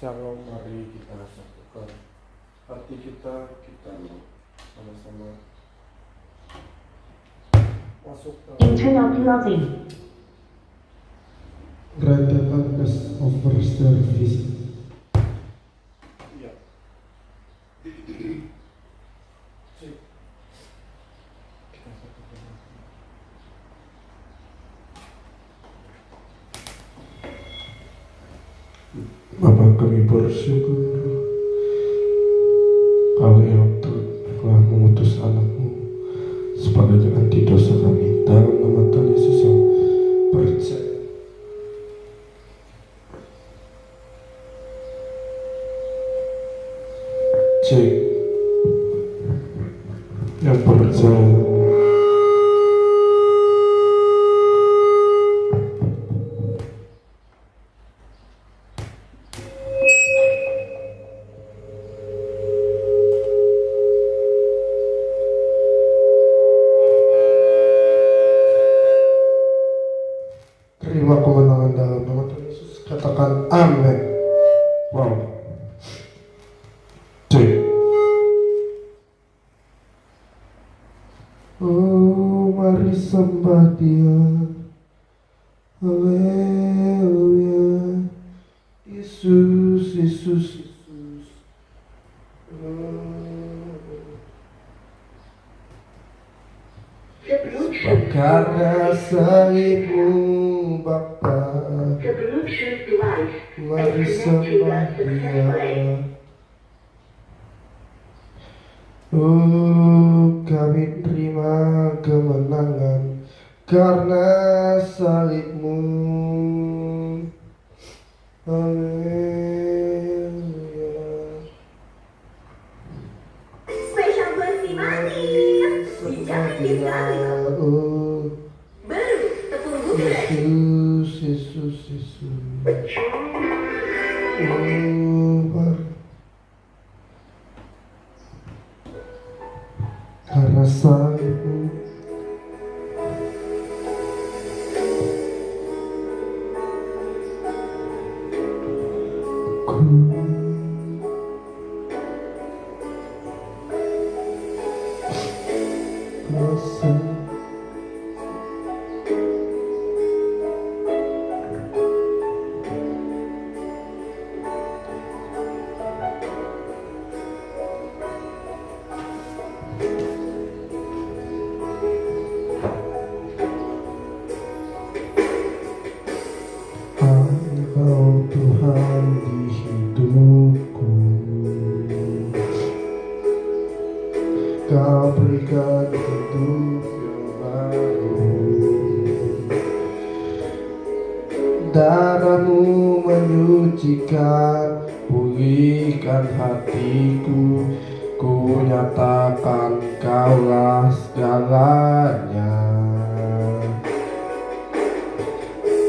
Shalom, mari kita satukan hati kita sama-sama masuk ke Internal closing. Granted us over service. ya. Kita satukan hati. Bapa, kami bersyukur Kau yang telah mengutus anakmu supaya ganti dosa kami. Dalam nama Tuhan Yesus yang percaya. Cek yang percaya. Terima kemenangan dalam nama Tuhan Yesus. Katakan amin. Wow. Cek. Oh, mari sembah Dia. Haleluya. Yesus, Yesus, Yesus. Karena salibmu Bapa, mari sembah Dia. Oh, kami terima kemenangan karena salibmu. Haleluya. Spesial buat si manis. Dijamin dijamin. Oh, Baru tepung bubur. Yesus, Yesus, Yesus. Oh, karena salibmu. Kuasa Engkau Tuhan di hidupku. Kau berikan hidup yang baru. Darahmu menyucikan, pulihkan hatiku. Ku nyatakan Kaulah segalanya.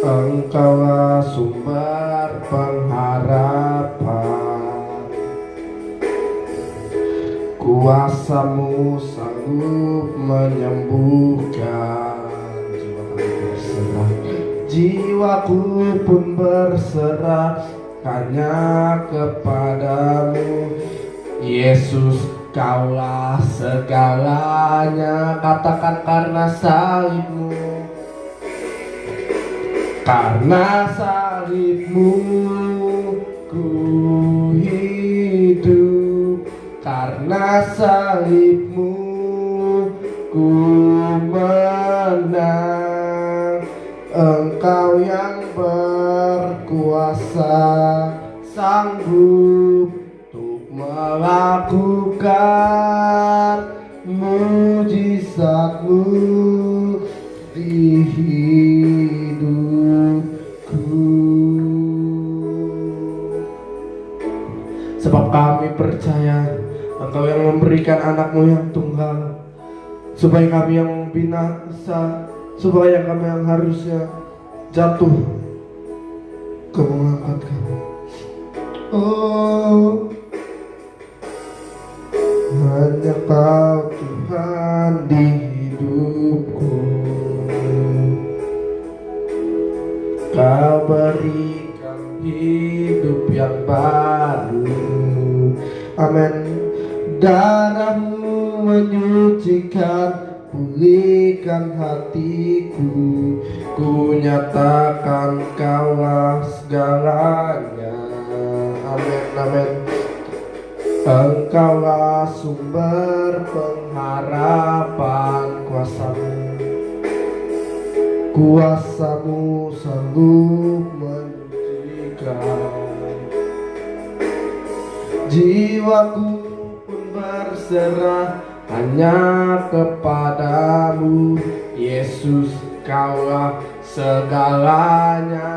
Engkaulah sumber pengharapan. Kuasa-Mu sanggup menyembuhkan. Jiwaku pun berserah hanya kepadamu. Yesus, Kaulah segalanya. Katakan karena salibmu. Karena salibmu ku hidup. Karena salibmu ku menang. Engkau yang berkuasa, sanggup untuk melakukan mujizat-Mu di hidupku. Sebab kami percaya Engkau yang memberikan anak-Mu yang tunggal, supaya kami yang binasa, supaya kami yang harusnya jatuh, Kau mengangkat kami. Oh, hanya Kau Tuhan di hidupku. Kau berikan hidup yang baru. Amin. Darahmu menyucikan, pulihkan hatiku, ku nyatakan kaulah segalanya. Amin, amin. Engkaulah sumber pengharapan, kuasamu sanggup menyucikan. Jiwaku pun berserah hanya kepadamu, Yesus, kaulah segalanya.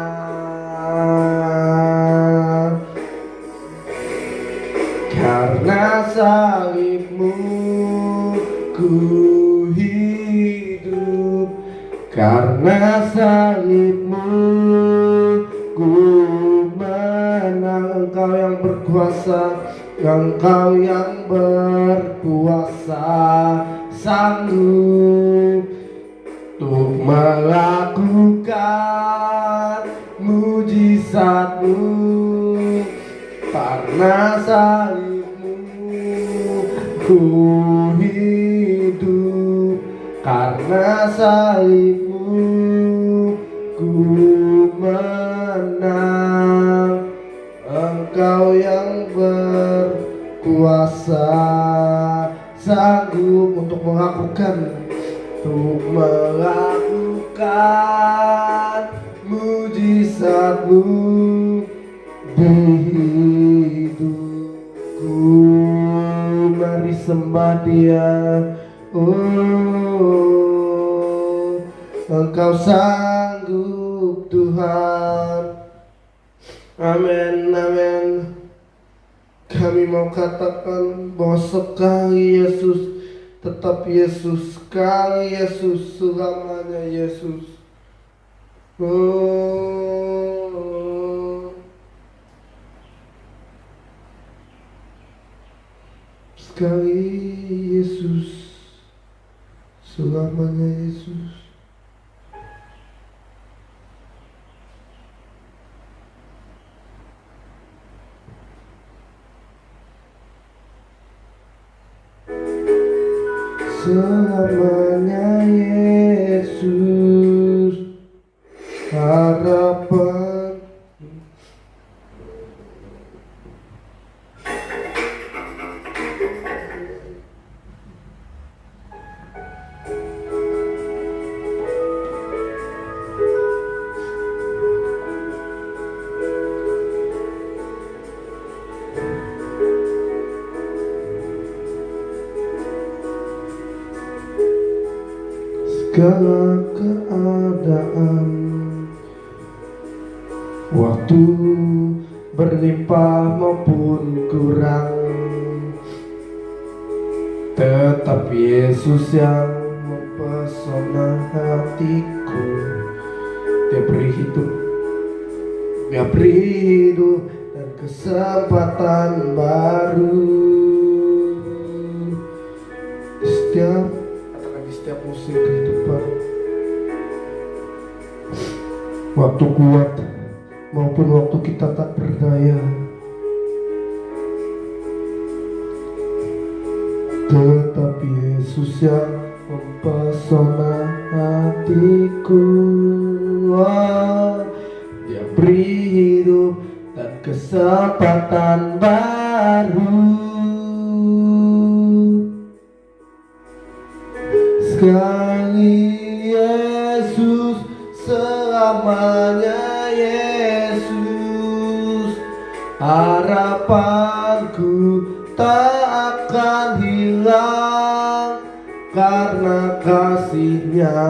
Karena salibmu ku hidup, karena salibmu ku menang. Engkau yang berkuasa, Engkau yang berkuasa, sanggup untuk melakukan mujizatmu. Karena salibmu ku hidup, karena salibmu ku menang. Engkau yang berkuasa, sanggup untuk melakukan mujizatmu di hidupku. Mari sembah Dia. Oh, Engkau sanggup Tuhan. Amin, amin. Kami mau katakan bahwa sekali Yesus, tetap Yesus, sekali Yesus, selamanya Yesus. Oh, sekali Yesus, selamanya Yesus. Selamanya Yesus, harapan. Segala keadaan, waktu berlimpah maupun kurang, tetap Yesus yang mempesona hatiku. Dia beri hidup dan kesempatan baru. Di setiap musim kehidupan, waktu kuat maupun waktu kita tak berdaya, tetap Yesus yang mempesona hatiku. Dia beri hidup dan kesempatan baru. Sekali Yesus, selamanya Yesus, harapanku tak akan hilang. Karena kasih-Nya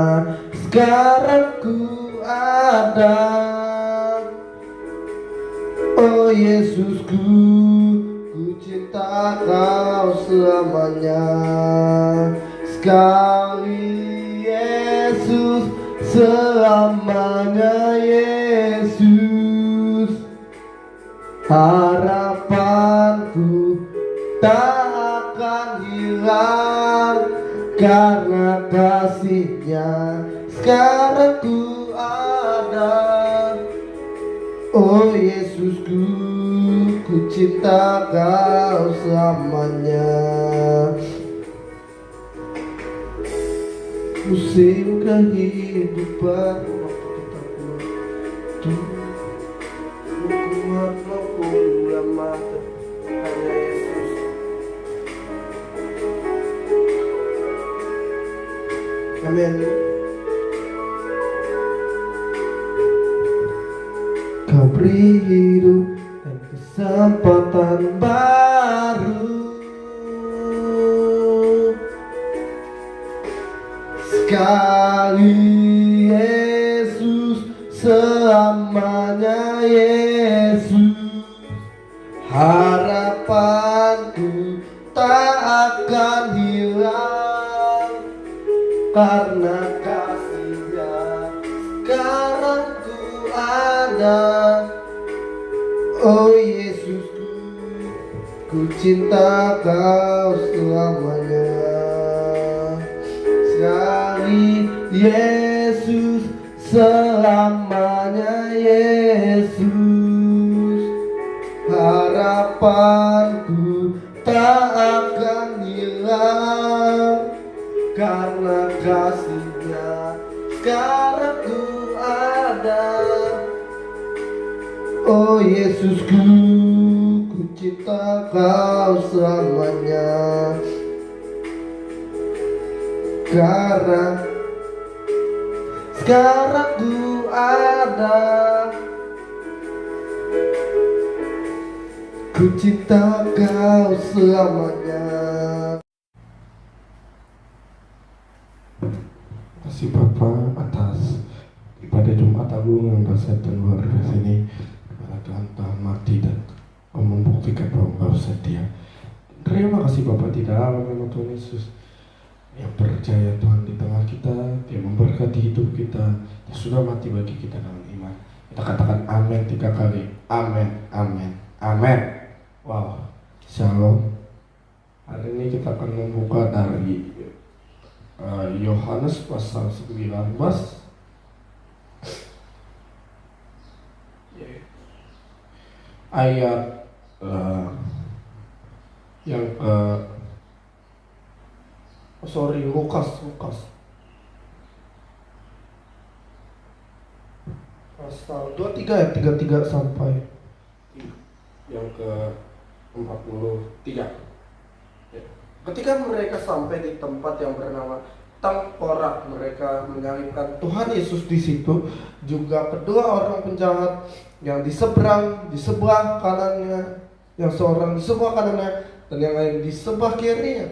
sekarang ku ada. Oh Yesusku, ku cinta Kau selamanya. Sekali Yesus, selamanya Yesus, harapanku tak akan hilang. Karena kasih-Nya sekarang ku ada. Oh Yesusku, ku cinta kau selamanya. Musim kehidupan waktu kita kuat maupun lemah, hanya Yesus. Amin. Kau beri hidup dan kesempatan baru. Sekali Yesus, selamanya Yesus. Harapanku tak akan hilang karena kasih-Nya. Sekarang ku ada, oh Yesusku, ku cinta kau selamanya. Sekali Yesus, selamanya Yesus. Harapanku tak akan hilang karena kasih-Nya. Sekarang ku ada, oh Yesusku, ku cinta kau selamanya. Karena sekarang ku ada, ku cinta kau selamanya. Terima kasih Bapak atas ibadah Jumat Agung yang bersetan luar biasa ini. Karena Tuhan telah mati dan membuktikan bahwa Engkau setia. Terima kasih Bapak di dalam nama Tuhan Yesus, yang percaya Tuhan di tengah kita, Dia memberkati hidup kita, Dia sudah mati bagi kita dalam iman. Kita katakan amin 3 kali. Amin, amin, amin. Wow, shalom. Hari ini kita akan membuka dari Yohanes pasal 19 ayat yang ke Lukas pasal 23 ayat 33 sampai yang ke 43. Ketika mereka sampai di tempat yang bernama Tengkorak, mereka menyalibkan Tuhan Yesus di situ. Juga kedua orang penjahat yang di sebelah kanannya, yang seorang di sebelah kanannya dan yang lain di sebelah kirinya.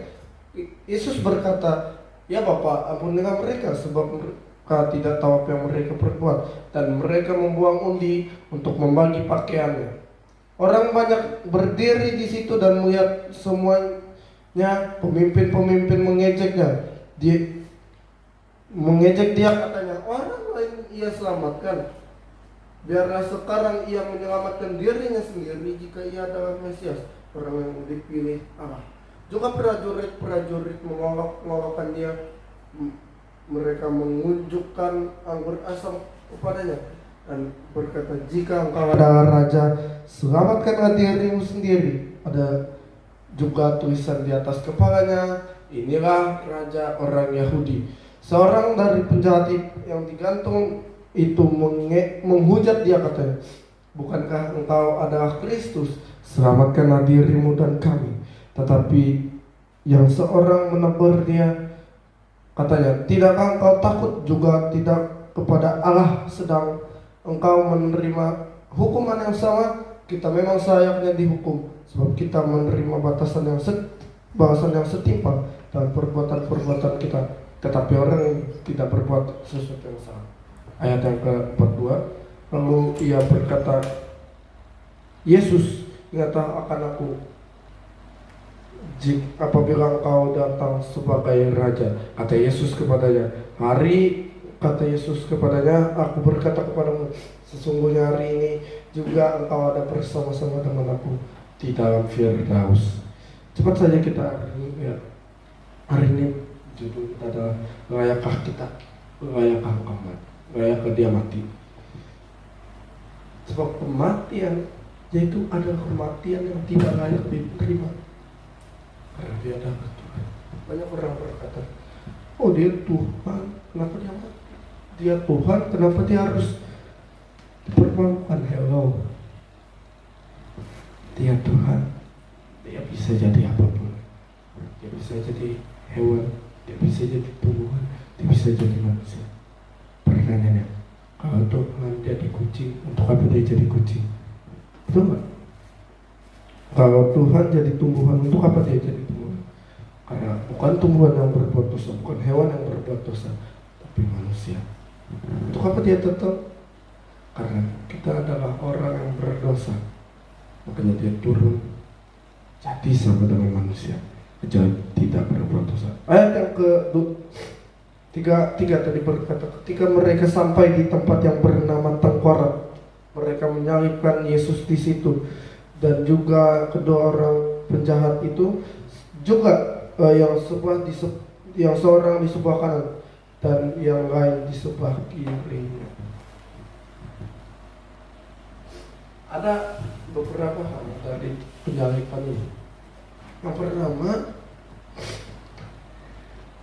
Yesus berkata, "Ya Bapa, ampunilah mereka, sebab mereka tidak tahu apa yang mereka perbuat." Dan mereka membuang undi untuk membagi pakaiannya. Orang banyak berdiri di situ dan melihat semuanya. Pemimpin-pemimpin mengejeknya. Mengejek dia, katanya, orang lain ia selamatkan, biarlah sekarang ia menyelamatkan dirinya sendiri jika ia adalah Mesias, orang yang dipilih Allah. Juga prajurit-prajurit mengolok-olokkan dia. Mereka mengunjukkan anggur asam kepadanya dan berkata, "Jika engkau adalah raja, selamatkanlah dirimu sendiri." Ada juga tulisan di atas kepalanya, "Inilah raja orang Yahudi." Seorang dari penjahat yang digantung itu menghujat dia, katanya, "Bukankah engkau adalah Kristus? Selamatkanlah dirimu dan kami." Tetapi yang seorang menegur dia, katanya, "Tidakkah engkau takut juga tidak kepada Allah, sedang engkau menerima hukuman yang sama? Kita memang sayangnya dihukum, sebab kita menerima balasan yang setimpal dalam perbuatan-perbuatan kita. Tetapi orang yang tidak berbuat sesuatu yang salah." Ayat yang ke-42, lalu ia berkata, "Yesus, ingatlah akan aku apabila engkau datang sebagai raja." Kata Yesus kepadanya, kata Yesus kepadanya, "Aku berkata kepadamu, sesungguhnya hari ini juga engkau ada bersama-sama dengan aku di dalam Firdaus." Cepat saja kita hari ini judul kita adalah layakkah engkau mati? Layakkah dia mati? Sebab kematian yaitu ada kematian yang tidak layak diterima karena dia adalah Tuhan. Banyak orang berkata, oh dia Tuhan, kenapa dia mati? Dia Tuhan, kenapa dia harus dipermalukan? Hello, dia Tuhan, dia bisa jadi apapun. Dia bisa jadi hewan, dia bisa jadi tumbuhan, dia bisa jadi manusia. Pertanyaannya, kalau Tuhan jadi kucing, untuk apa dia jadi kucing? Betul nggak? Kalau Tuhan jadi tumbuhan, untuk apa dia jadi tumbuhan? Karena bukan tumbuhan yang berbuat dosa, bukan hewan yang berbuat dosa, tapi manusia. Untuk apa dia tetap? Karena kita adalah orang yang berdosa, makanya dia turun jadi sama dengan manusia, jadi tidak berbuat dosa. Ayat yang tiga tadi berkata, ketika mereka sampai di tempat yang bernama Tengkorak, mereka menyalibkan Yesus di situ, dan juga kedua orang penjahat itu juga yang seorang di sebelah kanan dan yang lain di sebelah kirinya. Ada beberapa hal dari penyaliban ini. Yang pertama,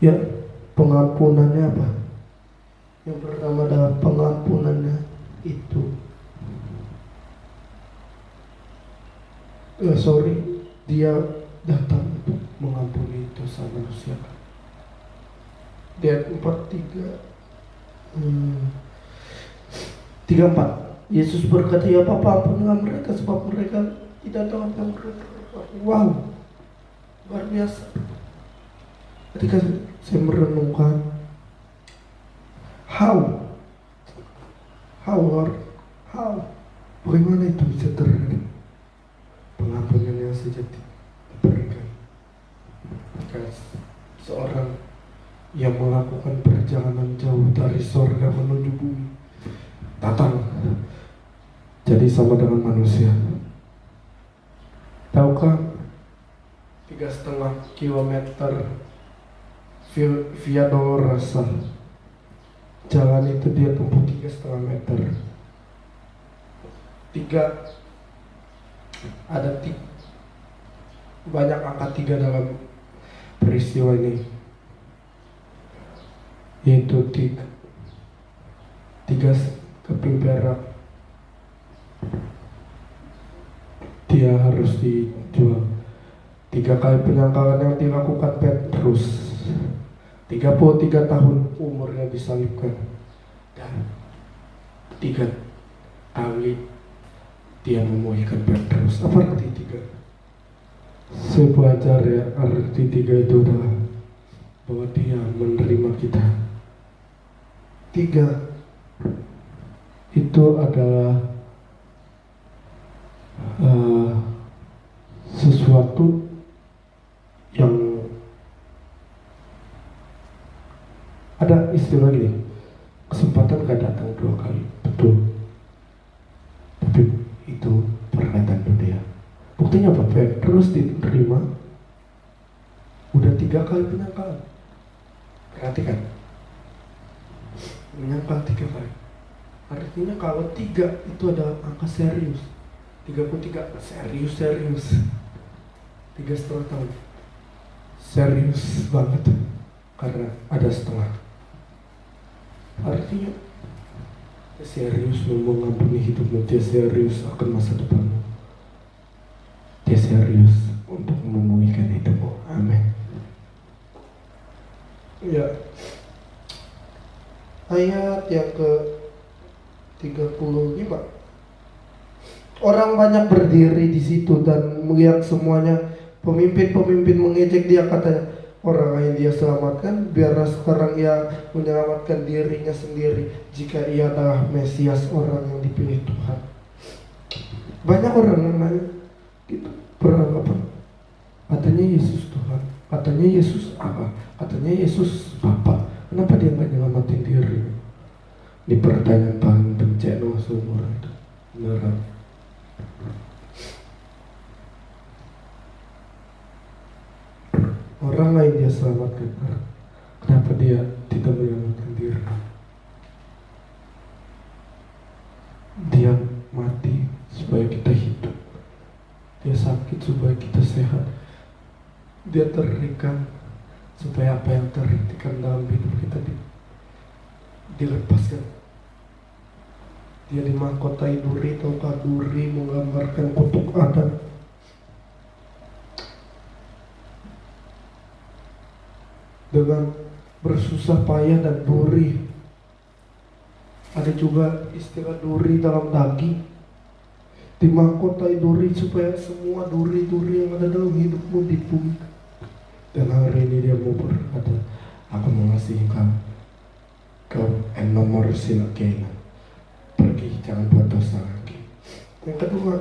ya pengampunannya apa? Yang pertama adalah pengampunannya itu. Dia datang untuk mengampuni dosa manusia. Di ayat 34, Yesus berkata, ya Bapa, ampunilah mereka sebab mereka tidak tahu apa yang mereka lakukan. Wow, luar biasa. Ketika saya merenungkan, how Lord, bagaimana itu bisa terjadi? Pengampunan yang sejati diberikan ketika seorang yang melakukan perjalanan jauh dari sorga menuju bumi datang jadi sama dengan manusia. Tahukah 3,5 kilometer Via Dolorosa, jalan itu dia tempuh 3,5 meter. Banyak angka 3 dalam peristiwa ini, yaitu 3 keping perak dia harus dijual. 3 kali penyangkalan yang dilakukan Petrus, 33 tahun umurnya disalibkan, dan 3 kali dia memuliakan Petrus. Apa arti 3? Saya belajar ya, arti 3 itu adalah bahwa dia menerima kita. 3 itu adalah sesuatu yang ada istilah gini, kesempatan gak datang 2 kali, betul, tapi itu perkataan dia. Buktinya apa? Petrus diterima udah 3 kali penyangkalan. Perhatikan, menyangkal 3 kali. Artinya kalau 3 itu adalah angka serius. 33 serius 3,5 tahun serius banget, karena ada setengah. Artinya dia serius mau mengampuni hidupmu, dia serius akan masa depanmu, dia serius untuk memulihkan hidupmu. Amin. Ya, ayat yang ke 35. Orang banyak berdiri di situ dan melihat semuanya. Pemimpin-pemimpin mengejek dia, katanya, orang lain dia selamatkan, biarlah sekarang ia menyelamatkan dirinya sendiri jika ia adalah Mesias, orang yang dipilih Tuhan. Banyak orang yang nanya gitu, beranggapan katanya Yesus Tuhan, katanya Yesus apa, katanya Yesus Bapa, kenapa dia nggak nyelamatin diri? Ini pertanyaan paling bencana seumur itu. Beneran. Orang lain dia selamatkan, kenapa dia tidak menyelamatkan diri? Dia mati supaya kita hidup. Dia sakit supaya kita sehat. Dia terikam supaya apa yang terhentikan dalam hidup kita dilepaskan. Dia dimahkotai duri, tahukah duri menggambarkan kutuk Adam. Dengan bersusah payah dan duri. Ada juga istilah duri dalam daging. Dimahkotai duri supaya semua duri-duri yang ada dalam hidupmu dibunuh. Dan hari ini dia mau berkata, aku mengasihi kamu. Kau nomor silakena. Pergi, jangan buat dosa lagi. Yang kedua,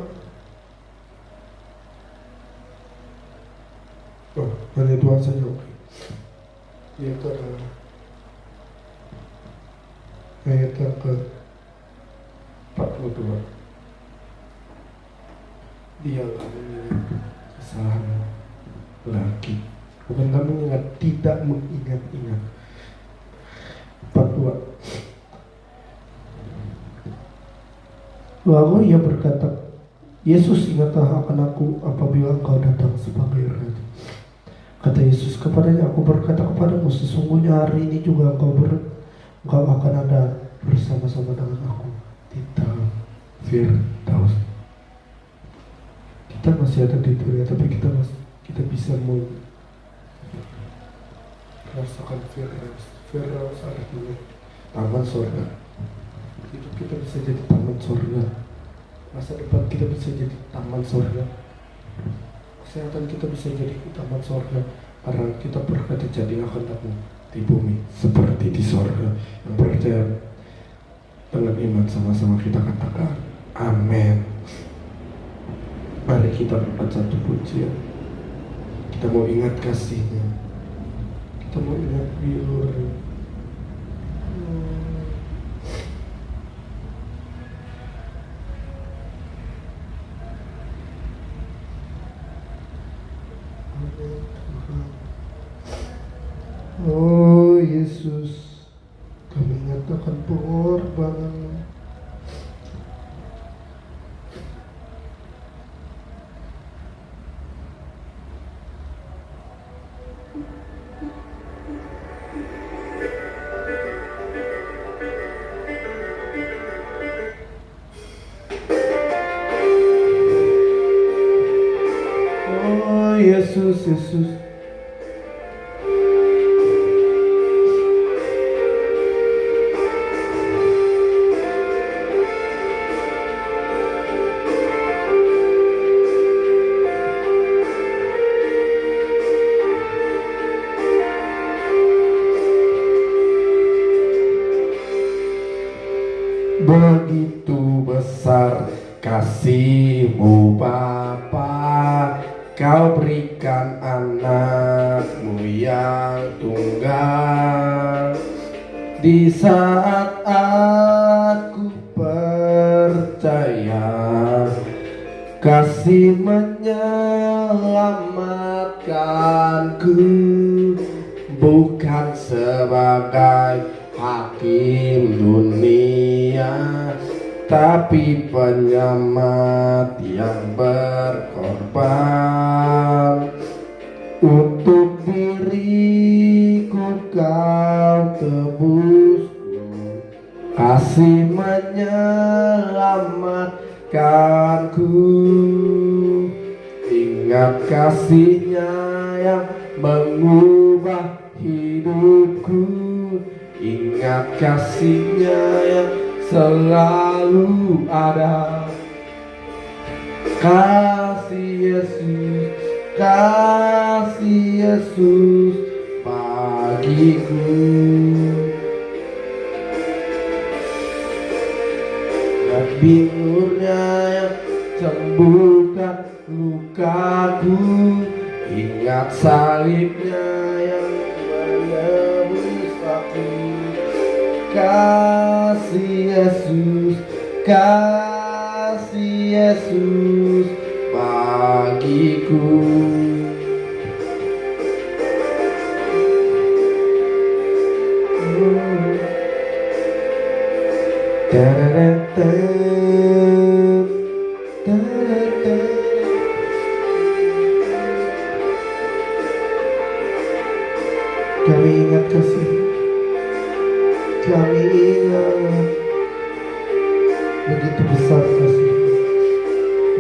hanya dua saja, oke. Yaitu adalah ayat yang ke-42. Dia akan mengingat kesalahan lagi. Bukan kamu mengingat, tidak mengingat-ingat. 42. Lalu ia berkata, Yesus, ingatlah akan aku apabila engkau datang sebagai Raja. Kata Yesus kepadanya, aku berkata kepadamu, sesungguhnya hari ini juga engkau akan ada bersama-sama dengan aku di dalam Firdaus. Kita masih ada di dunia, tapi kita bisa merasakan Firdaus. Firdaus artinya taman surga. Hidup kita bisa jadi taman surga. Masa depan kita bisa jadi taman surga. Kesehatan kita bisa jadi taman surga. Karena kita berkata, jadilah kehendakmu di bumi seperti di surga. Yang percaya dengan iman sama-sama kita katakan amin. Mari kita angkat satu pujian. Kita mau ingat kasihnya. Kita mau ingat bilurnya. Oh Yesus, kami nyatakan pengorbanan-Mu. Oh Yesus, Yesus. Begitu besar kasih-Mu Bapa, Kau berikan anak-Mu yang tunggal. Di saat aku percaya kasih menyelamatkanku, bukan sebagai hakim dunia, tapi penyelamat yang berkorban. Untuk diriku Kau tebus, kasih menyelamatkanku. Ingat kasih-Nya yang mengubah hidupku. Ingat kasih-Nya yang selalu ada. Kasih Yesus, kasih Yesus bagiku. Dan bilurnya yang sembuhkan lukaku. Ingat salibnya yang menebus aku. Kasih Yesus, kasih Yesus bagiku. kasih. Kami ingat begitu besar kasih,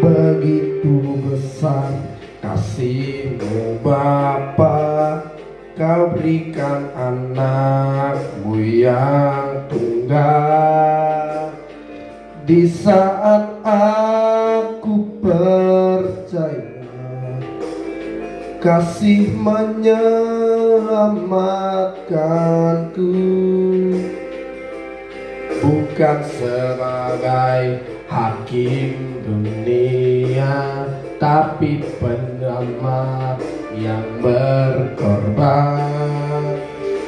begitu besar kasih-Mu Bapa. Kau berikan anak-Mu yang tunggal. Di saat aku percaya kasih menyelamatkanku, bukan sebagai hakim dunia, tapi penyelamat yang berkorban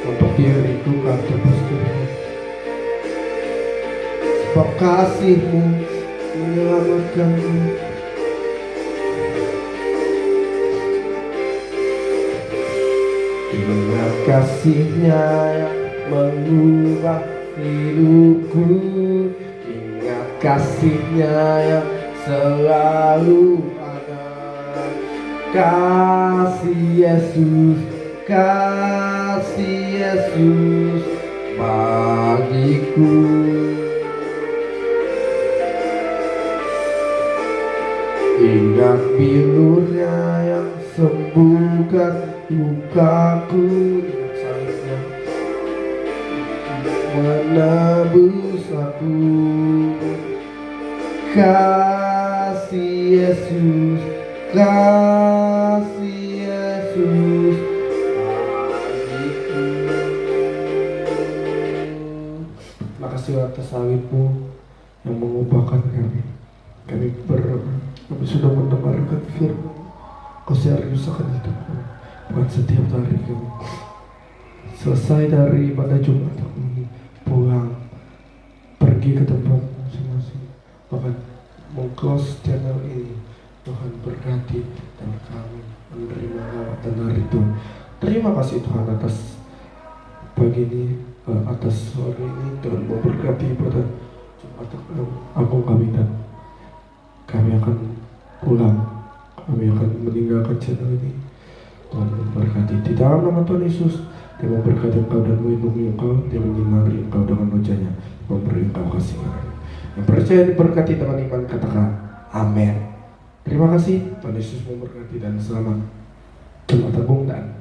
untuk diriku kau tebus Tuhan. Sebab kasih-Mu menyelamatkanku. Ingat kasih-Nya yang mengubah hidupku. Ingat kasih-Nya yang selalu ada. Kasih Yesus bagiku. Ingat bilurnya yang sembuhkan lukaku. Ingat salibnya menebus aku. Kasih Yesus bagiku. Terima kasih atas salib-Mu yang mengubahkan kami. Kami sudah mendengarkan firman. Kau serius akan hidup kami, bukan setiap hari kami selesai dari pada Jumat ini pulang pergi ke tempat masing-masing, bahkan meng-close channel ini. Tuhan berkati dan kami menerima lawatan dari Tuhan. Terima kasih Tuhan atas pagi ini, atas sore ini. Tuhan memberkati pada Jumat Agung kami, dan kami akan pulang. Kami akan meninggalkan channel ini. Tuhan memberkati di dalam nama Tuhan Yesus. Dia memberkati engkau dan melindungi engkau. Dia menyinari engkau dengan wajah-Nya, memberi engkau kasih karunia. Yang percaya diberkati dengan iman, katakan amin. Terima kasih. Tuhan Yesus memberkati dan selamat Jumat Agung dan